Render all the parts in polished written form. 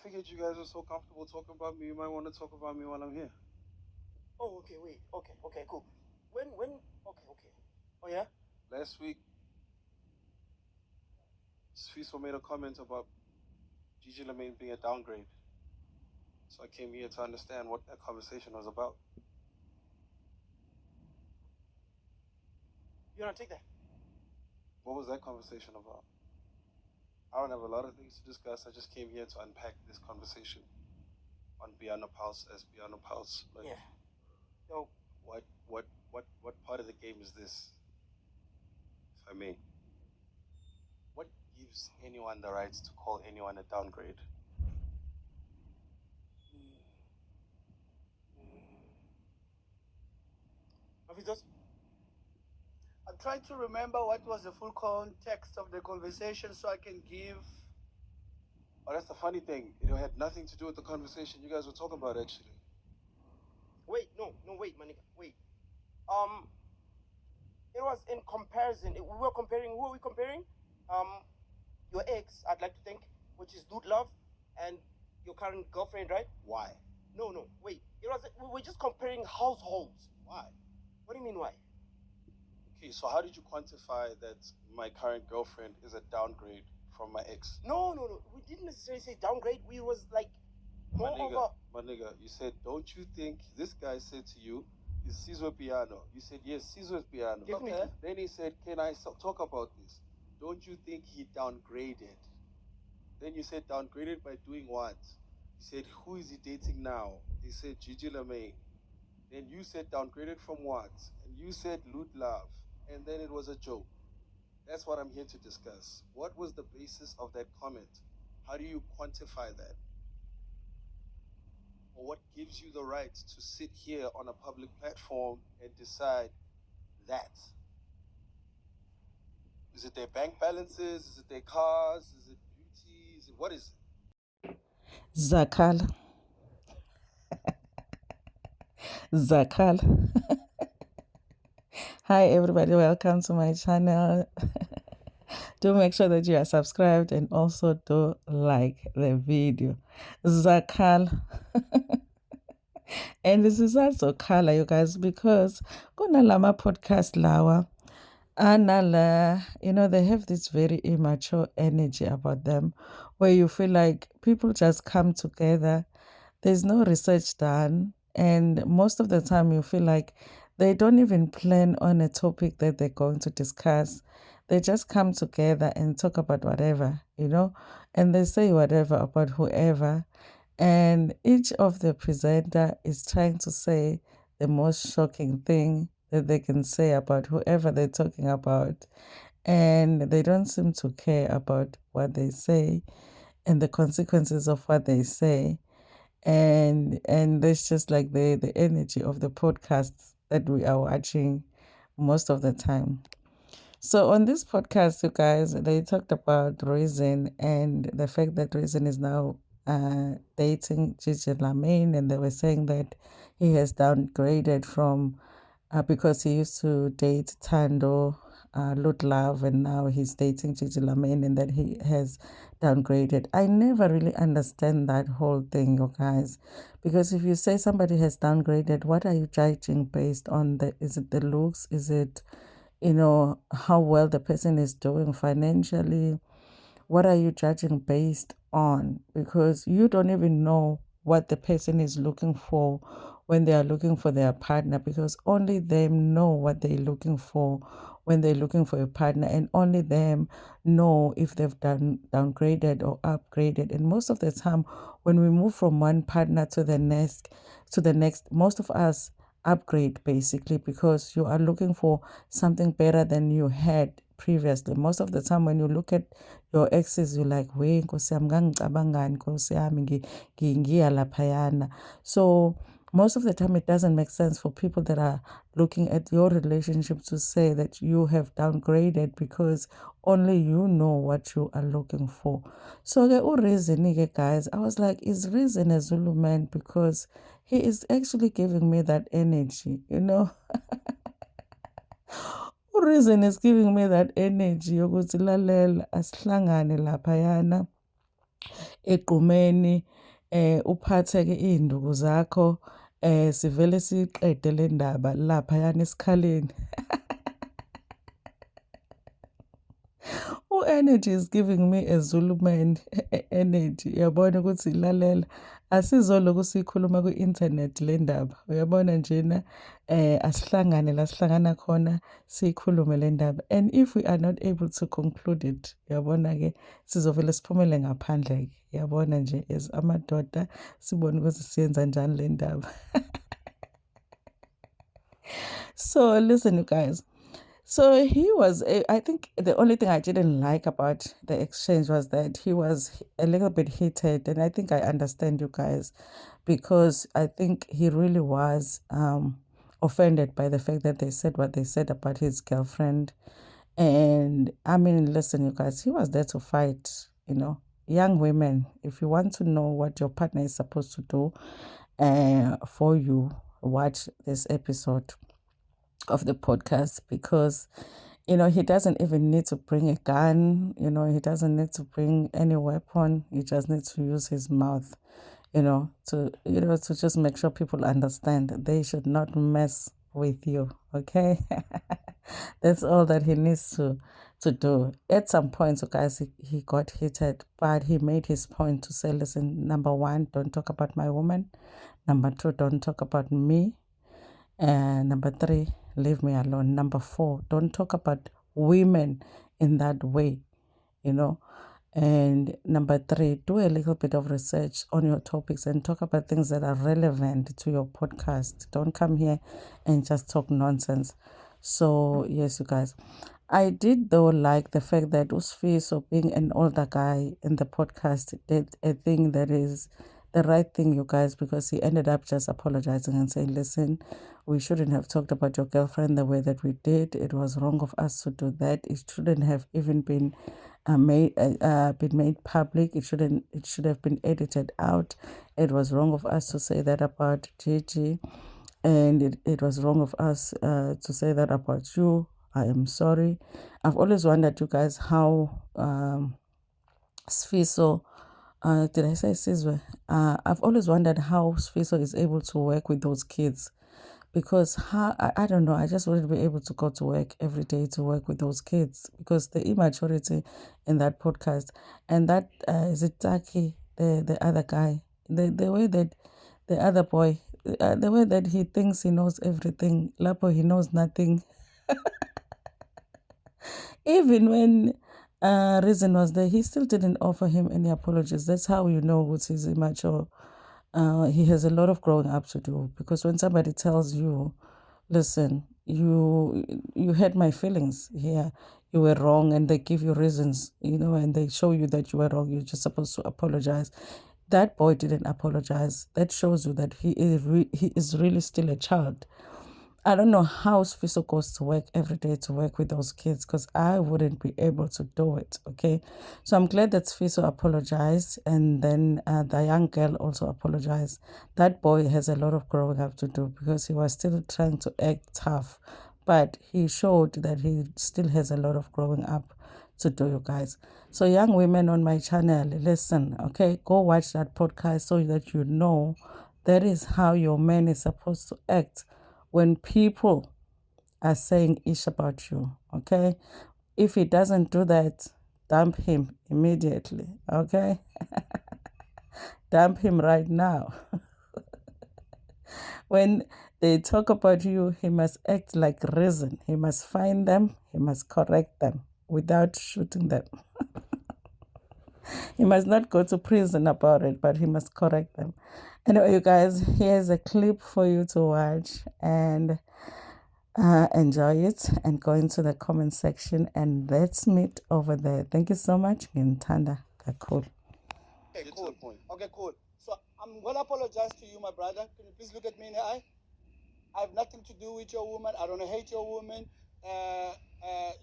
figured you guys were so comfortable talking about me, you might want to talk about me while I'm here. Oh, okay, wait. Okay, cool. Okay. Oh, yeah? Last week, Sfiso made a comment about Gigi Lamaine being a downgrade. So I came here to understand what that conversation was about. You want to take that? What was that conversation about? I don't have a lot of things to discuss. I just came here to unpack this conversation on Beyond the Pulse as Beyond the Pulse. Like, Yeah. Yo, what part of the game is this? If I may. What gives anyone the right to call anyone a downgrade? Mafitos? I'm trying to remember what was the full context of the conversation so I can give. Oh, that's the funny thing. It had nothing to do with the conversation you guys were talking about, actually. Wait, wait, Manika, wait. It was in comparison. We were comparing. Who are we comparing? Your ex, I'd like to think, which is Dude Love, and your current girlfriend, right? Why? No, wait. We were just comparing households. Why? What do you mean, why? Okay, so how did you quantify that my current girlfriend is a downgrade from my ex? No. We didn't necessarily say downgrade. We was like My more nigga, of my nigga, you said, don't you think this guy said to you, is Sizwe piano? You said, yes, Sizwe's piano. Definitely. Okay. Then he said, can I talk about this? Don't you think he downgraded? Then you said, downgraded by doing what? He said, who is he dating now? He said, Gigi Lamaine. Then you said, downgraded from what? And you said, Loot Love. And then it was a joke. That's what I'm here to discuss. What was the basis of that comment? How do you quantify that? Or what gives you the right to sit here on a public platform and decide that? Is it their bank balances? Is it their cars? Is it beauty? What is it? Zakhala. Zakhala. Hi everybody, welcome to my channel. Do make sure that you are subscribed and also do like the video. Zakhala. And this is also color, you guys, because kunalama podcast lawa. And they have this very immature energy about them where you feel like people just come together. There's no research done. And most of the time you feel like they don't even plan on a topic that they're going to discuss. They just come together and talk about whatever, and they say whatever about whoever. And each of the presenter is trying to say the most shocking thing that they can say about whoever they're talking about. And they don't seem to care about what they say and the consequences of what they say. And that's just like the energy of the podcasts that we are watching most of the time. So on this podcast, you guys, they talked about Reason and the fact that Reason is now dating Gigi Lamaine, and they were saying that he has downgraded from because he used to date Tando, Lut Love, and now he's dating Gigi Lamaine, and that he has downgraded. I never really understand that whole thing, you guys, because if you say somebody has downgraded, what are you judging based on? Is it the looks? Is it how well the person is doing financially? What are you judging based on? Because you don't even know what the person is looking for when they are looking for their partner, because only them know what they're looking for when they're looking for a partner, and only them know if they've downgraded or upgraded. And most of the time when we move from one partner to the next, most of us upgrade basically, because you are looking for something better than you had previously. Most of the time when you look at your exes, you're like, we nkosi yami ngangicabangani, nkosi yami ngiya laphayana. So most of the time it doesn't make sense for people that are looking at your relationship to say that you have downgraded, because only you know what you are looking for. So Reason, guys, I was like, is Reason a Zulu man? Because he is actually giving me that energy. Reason is giving me that energy yokuthi lalela asihlangane laphayana egqumeni uphathe-ke iy'nduku zakho sivele siqede le ndaba laphayana esikhaleni. U-energy is giving me a Zulu man energy. Uyabona ukuthi lalela asizoloku siyikhuluma kwi-internet le ndaba. Uyabona njena asihlangane la sihlangana khona siyikhulume le ndaba. And if we are not able to conclude it, uyabona-ke sizovele siphumele ngaphandle-ke. Uyabona nje as amadoda sibone ukuthi siyenza njani le ndaba. So listen, you guys. So he was, I think the only thing I didn't like about the exchange was that he was a little bit heated. And I think I understand you guys because I think he really was offended by the fact that they said what they said about his girlfriend. And I mean, listen, you guys, he was there to fight, you know. Young women, if you want to know what your partner is supposed to do for you, watch this episode of the podcast because you know he doesn't even need to bring a gun, you know, he doesn't need to bring any weapon, he just needs to use his mouth, to just make sure people understand they should not mess with you, okay? That's all that he needs to do. At some point, so guys, he got heated, but he made his point to say, listen, number one, don't talk about my woman. Number two, don't talk about me. And number three, leave me alone. Number four, don't talk about women in that way, you know. And number three, do a little bit of research on your topics and talk about things that are relevant to your podcast. Don't come here and just talk nonsense. So, yes, you guys. I did, though, like the fact that Usfiso, being an older guy in the podcast, did a thing that is the right thing, you guys, because he ended up just apologizing and saying, listen, we shouldn't have talked about your girlfriend the way that we did. It was wrong of us to do that. It shouldn't have even been made public. It should have been edited out. It was wrong of us to say that about Gigi, and it was wrong of us to say that about you. I am sorry. I've always wondered, you guys, how Sfiso, did I say Sizwe? I've always wondered how Sfiso is able to work with those kids. Because I don't know, I just wouldn't be able to go to work every day to work with those kids because the immaturity in that podcast and that is it Taki, the other guy, the way that the other boy, the way that he thinks he knows everything, Lapo he knows nothing. Even when Reason was there, he still didn't offer him any apologies. That's how you know what is immature. He has a lot of growing up to do because when somebody tells you, listen, you hurt my feelings here, you were wrong, and they give you reasons, and they show you that you were wrong, you're just supposed to apologize. That boy didn't apologize. That shows you that he is really still a child. I don't know how Sfiso goes to work every day to work with those kids because I wouldn't be able to do it, okay? So I'm glad that Sfiso apologized and then the young girl also apologized. That boy has a lot of growing up to do because he was still trying to act tough, but he showed that he still has a lot of growing up to do, you guys. So young women on my channel, listen, okay? Go watch that podcast so that you know that is how your man is supposed to act when people are saying ish about you, okay? If he doesn't do that, dump him immediately, okay? Dump him right now. When they talk about you, he must act like Reason. He must find them, he must correct them without shooting them. He must not go to prison about it, but he must correct them. Anyway, you guys, here's a clip for you to watch and enjoy it and go into the comment section and let's meet over there. Thank you so much. Ngintanda kakhulu. Okay, cool. Okay, cool. So I'm gonna apologize to you, my brother. Can you please look at me in the eye? I have nothing to do with your woman. I don't hate your woman.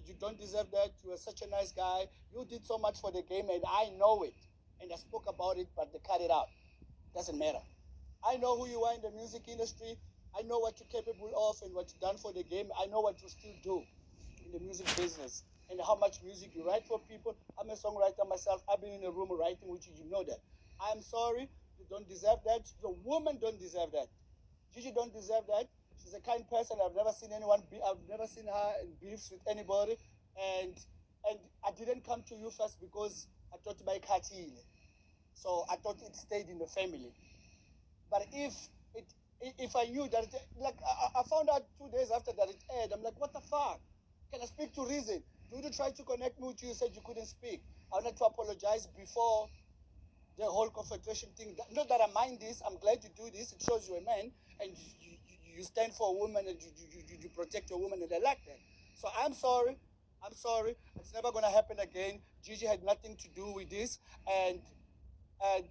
You don't deserve that. You are such a nice guy. You did so much for the game, and I know it. And I spoke about it, but they cut it out. Doesn't matter. I know who you are in the music industry. I know what you're capable of and what you've done for the game. I know what you still do in the music business. and how much music you write for people. I'm a songwriter myself. I've been in a room writing with you. You know that. I'm sorry. You don't deserve that. The woman don't deserve that. Gigi don't deserve that. She's a kind person. I've never seen I've never seen her in beefs with anybody, and and I didn't come to you first because I thought by Katile. So I thought it stayed in the family. But it, if I knew that, like I found out 2 days after that it aired, I'm like, what the fuck? Can I speak to Reason? You tried to connect me with you, said you couldn't speak. I wanted to apologize before the whole confrontation thing. Not that I mind this. I'm glad you do this. It shows you're a man and you stand for a woman and you protect your woman, and I like that. So I'm sorry. I'm sorry. It's never gonna happen again. Gigi had nothing to do with this, and and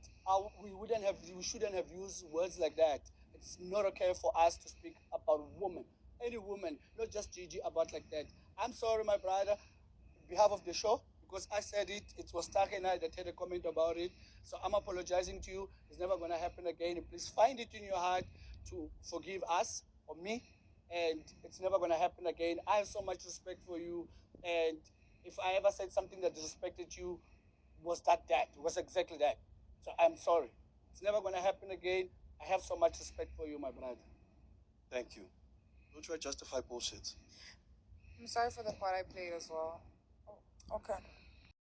we shouldn't have used words like that. It's not okay for us to speak about women, any woman, not just Gigi, about like that. I'm sorry, my brother, on behalf of the show, because I said it. It was Stark and I that had a comment about it. So I'm apologizing to you. It's never going to happen again. And please find it in your heart to forgive us or me. And it's never going to happen again. I have so much respect for you. And if I ever said something that disrespected you, was exactly that. So I'm sorry. It's never going to happen again. I have so much respect for you, my brother. Thank you. Don't try to justify bullshit. I'm sorry for the part I played as well. Oh, okay.